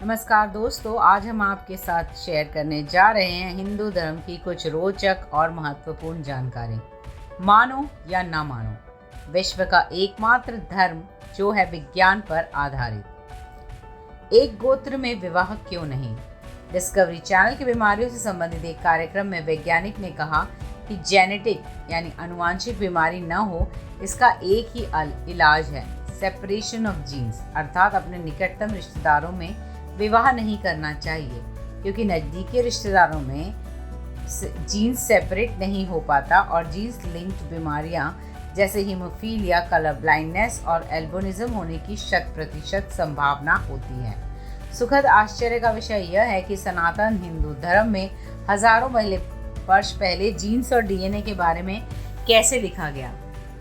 नमस्कार दोस्तों, आज हम आपके साथ शेयर करने जा रहे हैं हिंदू धर्म की कुछ रोचक और महत्वपूर्ण जानकारी। मानो या ना मानो, विश्व का एकमात्र धर्म जो है विज्ञान पर आधारित। एक गोत्र में विवाह क्यों नहीं? डिस्कवरी चैनल की बीमारियों से संबंधित एक कार्यक्रम में वैज्ञानिक ने कहा कि जेनेटिक यानी आनुवांशिक बीमारी न हो, इसका एक ही इलाज है, सेपरेशन ऑफ जीन्स, अर्थात अपने निकटतम रिश्तेदारों में विवाह नहीं करना चाहिए, क्योंकि नज़दीकी रिश्तेदारों में जीन्स सेपरेट नहीं हो पाता और जीन्स लिंक्ड बीमारियां जैसे हीमोफीलिया, कलर ब्लाइंडनेस और एल्बिनिज्म होने की 100% संभावना होती है। सुखद आश्चर्य का विषय यह है कि सनातन हिंदू धर्म में हजारों वर्ष पहले जीन्स और डीएनए के बारे में कैसे लिखा गया।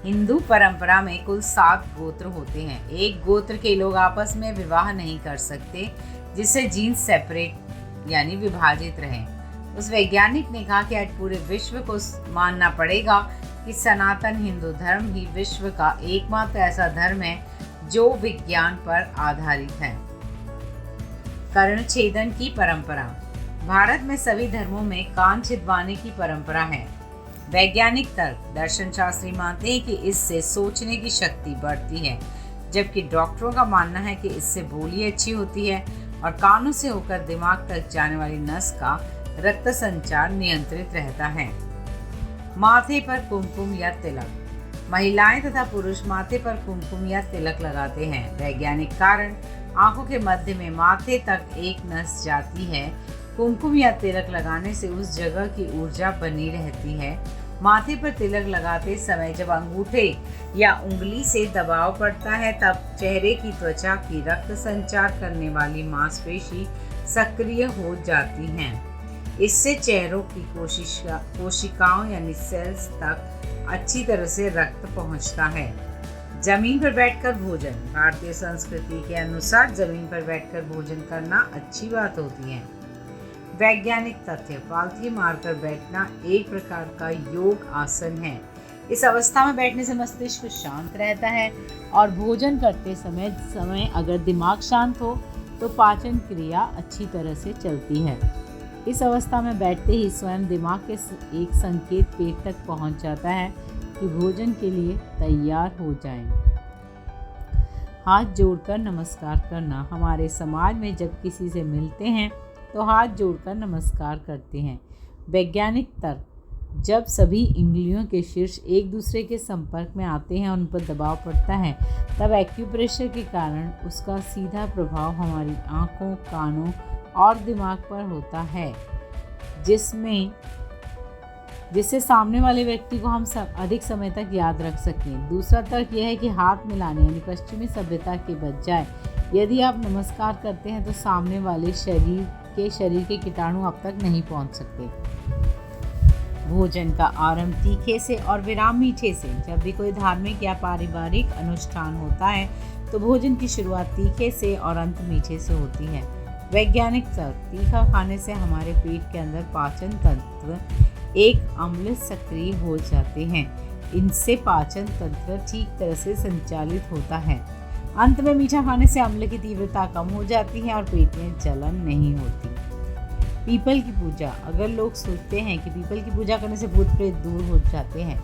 हिंदू परंपरा में कुल 7 गोत्र होते हैं। एक गोत्र के लोग आपस में विवाह नहीं कर सकते, जिससे जीन्स सेपरेट यानी विभाजित रहें। उस वैज्ञानिक ने कहा कि आज पूरे विश्व को मानना पड़ेगा कि सनातन हिंदू धर्म ही विश्व का एकमात्र ऐसा धर्म है जो विज्ञान पर आधारित है। कर्ण छेदन की परंपरा। भारत में सभी धर्मों में कान छिदवाने की परंपरा है। वैज्ञानिक तर्क, दर्शन शास्त्री मानते हैं कि इससे सोचने की शक्ति बढ़ती है, जबकि डॉक्टरों का मानना है कि इससे बोली अच्छी होती है और कानों से होकर दिमाग तक जाने वाली नस का रक्त संचार नियंत्रित रहता है। माथे पर कुमकुम या तिलक। महिलाएं तथा पुरुष माथे पर कुमकुम या तिलक लगाते हैं। वैज्ञानिक कारण, आंखों के मध्य में माथे तक एक नस जाती है। कुमकुम या तिलक लगाने से उस जगह की ऊर्जा बनी रहती है। माथे पर तिलक लगाते समय जब अंगूठे या उंगली से दबाव पड़ता है, तब चेहरे की त्वचा की रक्त संचार करने वाली मांसपेशी सक्रिय हो जाती हैं। इससे चेहरों की कोशिकाओं यानी सेल्स तक अच्छी तरह से रक्त पहुंचता है। जमीन पर बैठकर भोजन। भारतीय संस्कृति के अनुसार जमीन पर बैठकर भोजन करना अच्छी बात होती है। वैज्ञानिक तथ्य, पालथी मारकर बैठना एक प्रकार का योग आसन है। इस अवस्था में बैठने से मस्तिष्क शांत रहता है और भोजन करते समय अगर दिमाग शांत हो तो पाचन क्रिया अच्छी तरह से चलती है। इस अवस्था में बैठते ही स्वयं दिमाग के एक संकेत पेट तक पहुंच जाता है कि भोजन के लिए तैयार हो जाएं। हाथ जोड़कर नमस्कार करना। हमारे समाज में जब किसी से मिलते हैं तो हाथ जोड़कर नमस्कार करते हैं। वैज्ञानिक तर्क, जब सभी इंगलियों के शीर्ष एक दूसरे के संपर्क में आते हैं और उन पर दबाव पड़ता है, तब एक्यूप्रेशर के कारण उसका सीधा प्रभाव हमारी आँखों, कानों और दिमाग पर होता है, जिससे सामने वाले व्यक्ति को हम अधिक समय तक याद रख सकें। दूसरा तर्क यह है कि हाथ मिलाने यानी पश्चिमी सभ्यता के बजाय यदि आप नमस्कार करते हैं तो सामने वाले शरीर के कीटाणु अब तक नहीं पहुंच सकते। भोजन का आरंभ तीखे से और विराम मीठे से। जब भी कोई धार्मिक या पारिवारिक अनुष्ठान होता है तो भोजन की शुरुआत तीखे से और अंत मीठे से होती है। वैज्ञानिक तर्क, तीखा खाने से हमारे पेट के अंदर पाचन तंत्र एक अम्ल सक्रिय हो जाते हैं। इनसे पाचन तंत्र ठीक तरह से संचालित होता है। अंत में मीठा खाने से अम्ल की तीव्रता कम हो जाती है और पेट में जलन नहीं होती। पीपल की पूजा। अगर लोग सोचते हैं कि पीपल की पूजा करने से भूत प्रेत दूर हो जाते हैं,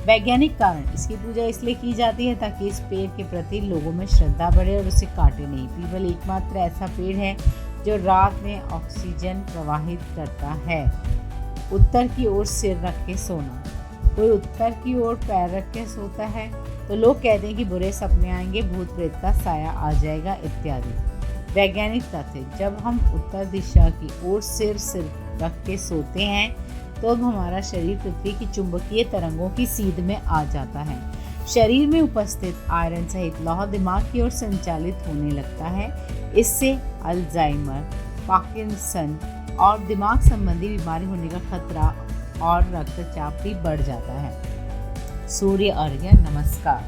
वैज्ञानिक कारण, इसकी पूजा इसलिए की जाती है ताकि इस पेड़ के प्रति लोगों में श्रद्धा बढ़े और उसे काटे नहीं। पीपल एकमात्र ऐसा पेड़ है जो रात में ऑक्सीजन प्रवाहित करता है। उत्तर की ओर सिर रख के सोना। कोई उत्तर की ओर पैर रख के सोता है तो लोग कहते हैं कि बुरे सपने आएंगे, भूत प्रेत का साया आ जाएगा इत्यादि। वैज्ञानिक तथ्य, जब हम उत्तर दिशा की ओर सिर रख के सोते हैं तो अब हमारा शरीर पृथ्वी की चुंबकीय तरंगों की सीध में आ जाता है। शरीर में उपस्थित आयरन सहित लौह दिमाग की ओर संचालित होने लगता है। इससे अल्जाइमर, पार्किंसन और दिमाग संबंधी बीमारी होने का खतरा और रक्तचाप भी बढ़ जाता है। सूर्य अर्घ्य नमस्कार।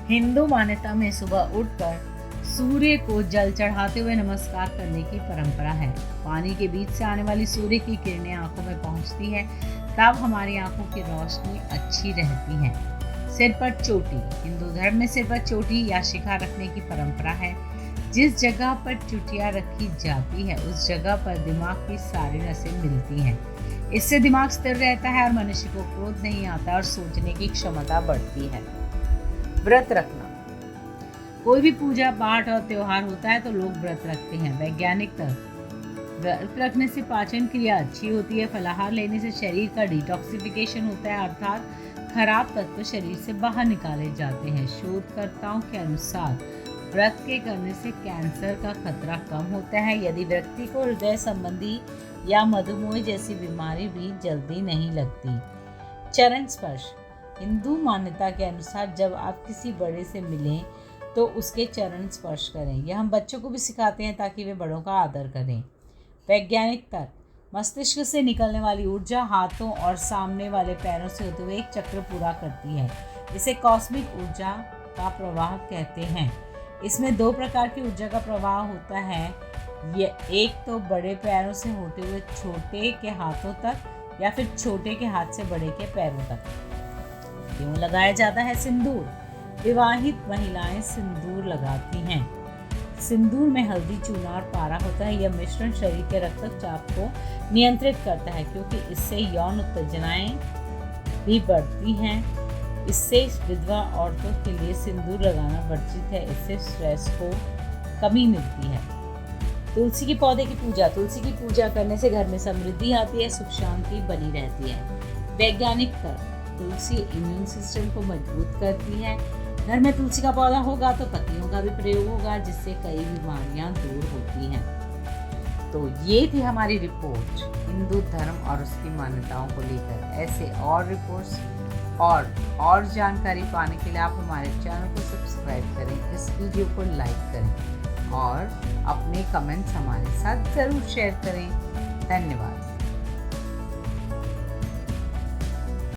हिंदू मान्यता में सुबह उठकर सूर्य को जल चढ़ाते हुए नमस्कार करने की परंपरा है। पानी के बीच से आने वाली सूर्य की किरणें आंखों में पहुंचती है, तब हमारी आंखों की रोशनी अच्छी रहती है। सिर पर चोटी। हिंदू धर्म में सिर पर चोटी या शिखा रखने की परंपरा है। जिस जगह पर चुटिया रखी जाती है उस जगह पर दिमाग की सारी नसें मिलती हैं। इससे दिमाग स्थिर रहता है और मनुष्य को क्रोध नहीं आता और सोचने की क्षमता बढ़ती है। व्रत रखना। कोई भी पूजा पाठ और त्योहार होता है तो लोग व्रत रखते हैं। वैज्ञानिक तर्क। व्रत रखने से पाचन क्रिया अच्छी होती है। फलाहार लेने से शरीर का डिटॉक्सिफिकेशन होता है, अर्थात खराब तत्व शरीर से बाहर निकाले जाते हैं। शोधकर्ताओं के अनुसार व्रत के करने से कैंसर का खतरा कम होता है। यदि व्यक्ति को हृदय संबंधी या मधुमेह जैसी बीमारी भी जल्दी नहीं लगती। चरण स्पर्श। हिंदू मान्यता के अनुसार जब आप किसी बड़े से मिलें तो उसके चरण स्पर्श करें। यह हम बच्चों को भी सिखाते हैं ताकि वे बड़ों का आदर करें। वैज्ञानिक तर्क। मस्तिष्क से निकलने वाली ऊर्जा हाथों और सामने वाले पैरों से होते हुए एक चक्र पूरा करती है। इसे कॉस्मिक ऊर्जा का प्रवाह कहते हैं। इसमें 2 प्रकार की ऊर्जा का प्रवाह होता है। ये एक तो बड़े पैरों से होते हुए छोटे के हाथों तक या फिर छोटे के हाथ से बड़े के पैरों तक। क्यों लगाया जाता है सिंदूर? विवाहित महिलाएं सिंदूर लगाती हैं। सिंदूर में हल्दी, चूना और पारा होता है। यह मिश्रण शरीर के रक्तचाप को नियंत्रित करता है क्योंकि इससे यौन उत्तेजनाएं भी बढ़ती हैं। इससे विधवा औरतों के लिए सिंदूर लगाना वर्जित है। इससे स्ट्रेस को कमी मिलती है। तुलसी के पौधे की पूजा। तुलसी की पूजा करने से घर में समृद्धि आती है, सुख शांति बनी रहती है। वैज्ञानिक तर्क। तुलसी इम्यून सिस्टम को मजबूत करती है। घर में तुलसी का पौधा होगा तो पत्तियों का भी प्रयोग होगा जिससे कई बीमारियां दूर होती हैं। तो ये थी हमारी रिपोर्ट हिंदू धर्म और उसकी मान्यताओं को लेकर। ऐसे और रिपोर्ट्स और जानकारी पाने के लिए आप हमारे चैनल को सब्सक्राइब करें, इस वीडियो को लाइक करें और अपने कमेंट्स हमारे साथ ज़रूर शेयर करें। धन्यवाद।